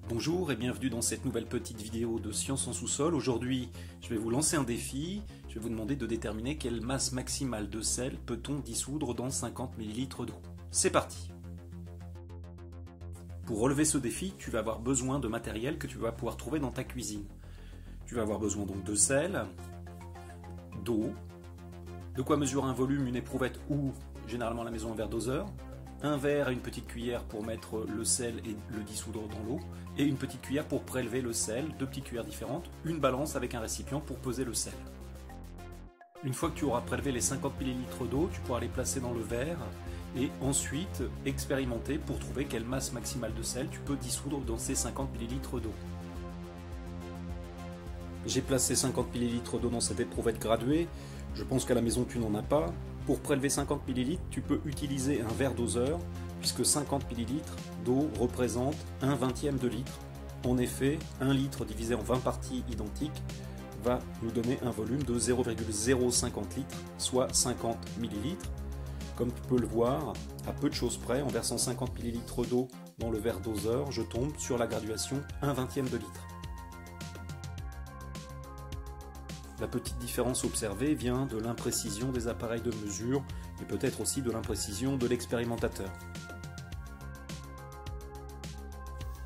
Bonjour et bienvenue dans cette nouvelle petite vidéo de Science en sous-sol. Aujourd'hui, je vais vous lancer un défi. Je vais vous demander de déterminer quelle masse maximale de sel peut-on dissoudre dans 50 ml d'eau. C'est parti! Pour relever ce défi, tu vas avoir besoin de matériel que tu vas pouvoir trouver dans ta cuisine. Tu vas avoir besoin donc de sel, d'eau, de quoi mesurer un volume, une éprouvette ou généralement à la maison un verre doseur, un verre et une petite cuillère pour mettre le sel et le dissoudre dans l'eau, et une petite cuillère pour prélever le sel, deux petites cuillères différentes, une balance avec un récipient pour peser le sel. Une fois que tu auras prélevé les 50 ml d'eau, tu pourras les placer dans le verre et ensuite expérimenter pour trouver quelle masse maximale de sel tu peux dissoudre dans ces 50 ml d'eau. J'ai placé 50 ml d'eau dans cette éprouvette graduée, je pense qu'à la maison tu n'en as pas. Pour prélever 50 ml, tu peux utiliser un verre doseur, puisque 50 ml d'eau représente 1/20 de litre. En effet, 1 litre divisé en 20 parties identiques va nous donner un volume de 0,050 litres, soit 50 ml. Comme tu peux le voir, à peu de choses près, en versant 50 ml d'eau dans le verre doseur, je tombe sur la graduation 1/20 de litre. La petite différence observée vient de l'imprécision des appareils de mesure et peut-être aussi de l'imprécision de l'expérimentateur.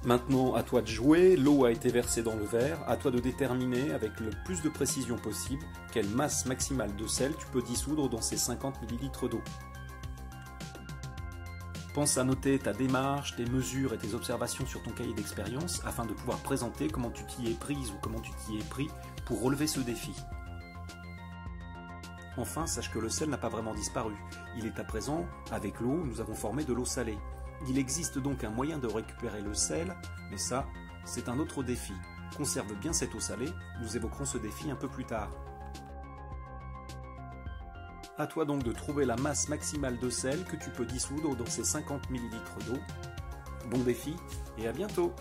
Maintenant, à toi de jouer, l'eau a été versée dans le verre, à toi de déterminer avec le plus de précision possible quelle masse maximale de sel tu peux dissoudre dans ces 50 ml d'eau. Pense à noter ta démarche, tes mesures et tes observations sur ton cahier d'expérience afin de pouvoir présenter comment tu t'y es prise ou comment tu t'y es pris pour relever ce défi. Enfin, sache que le sel n'a pas vraiment disparu. Il est à présent, avec l'eau, nous avons formé de l'eau salée. Il existe donc un moyen de récupérer le sel, mais ça, c'est un autre défi. Conserve bien cette eau salée, nous évoquerons ce défi un peu plus tard. À toi donc de trouver la masse maximale de sel que tu peux dissoudre dans ces 50 ml d'eau. Bon défi et à bientôt!